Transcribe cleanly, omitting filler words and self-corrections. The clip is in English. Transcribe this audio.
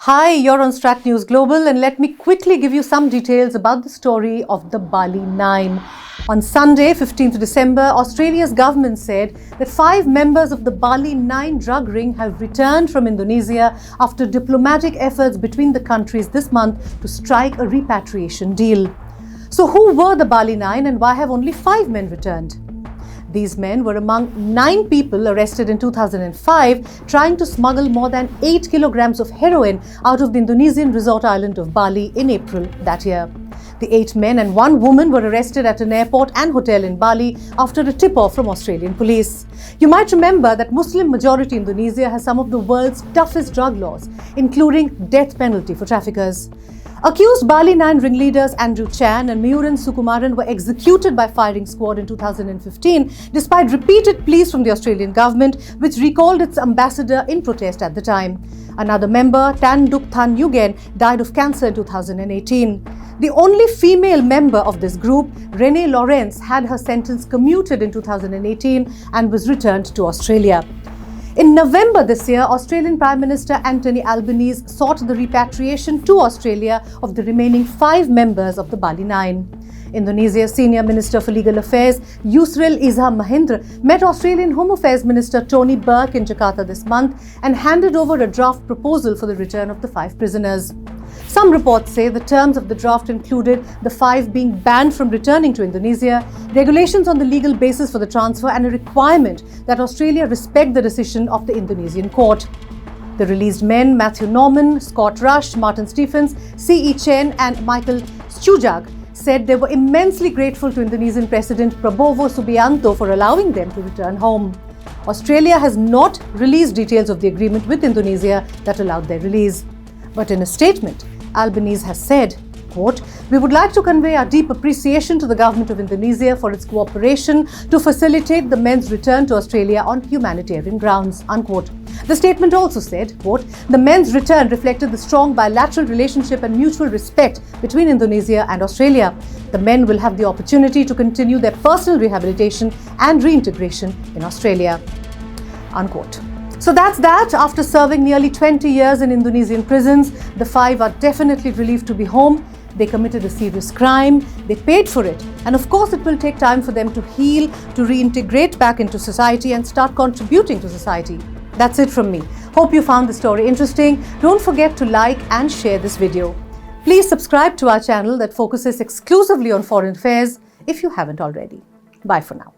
Hi, you're on Strat News Global, and let me quickly give you some details about the story of the Bali Nine. On Sunday, 15th December, Australia's government said that 5 members of the Bali Nine drug ring have returned from Indonesia after diplomatic efforts between the countries this month to strike a repatriation deal. So who were the Bali Nine and why have only 5 men returned? These men were among 9 people arrested in 2005 trying to smuggle more than 8 kilograms of heroin out of the Indonesian resort island of Bali in April that year. The 8 men and 1 woman were arrested at an airport and hotel in Bali after a tip-off from Australian police. You might remember that Muslim-majority Indonesia has some of the world's toughest drug laws, including death penalty for traffickers. Accused Bali Nine ringleaders Andrew Chan and Myuran Sukumaran were executed by firing squad in 2015 despite repeated pleas from the Australian government, which recalled its ambassador in protest at the time. Another member, Tan Duk Than Yugen, died of cancer in 2018. The only female member of this group, Renee Lawrence, had her sentence commuted in 2018 and was returned to Australia. In November this year, Australian Prime Minister Anthony Albanese sought the repatriation to Australia of the remaining 5 members of the Bali Nine. Indonesia's Senior Minister for Legal Affairs, Yusril Izzah Mahendra, met Australian Home Affairs Minister Tony Burke in Jakarta this month and handed over a draft proposal for the return of the 5 prisoners. Some reports say the terms of the draft included the 5 being banned from returning to Indonesia, regulations on the legal basis for the transfer, and a requirement that Australia respect the decision of the Indonesian court. The released men, Matthew Norman, Scott Rush, Martin Stephens, C.E. Chen, and Michael Stujak, said they were immensely grateful to Indonesian President Prabowo Subianto for allowing them to return home. Australia has not released details of the agreement with Indonesia that allowed their release. But in a statement, Albanese has said, quote, "We would like to convey our deep appreciation to the government of Indonesia for its cooperation to facilitate the men's return to Australia on humanitarian grounds," unquote. The statement also said, quote, "The men's return reflected the strong bilateral relationship and mutual respect between Indonesia and Australia. The men will have the opportunity to continue their personal rehabilitation and reintegration in Australia," unquote. So that's that. After serving nearly 20 years in Indonesian prisons, the 5 are definitely relieved to be home. They committed a serious crime, they paid for it, and of course it will take time for them to heal, to reintegrate back into society and start contributing to society. That's it from me. Hope you found the story interesting. Don't forget to like and share this video. Please subscribe to our channel that focuses exclusively on foreign affairs if you haven't already. Bye for now.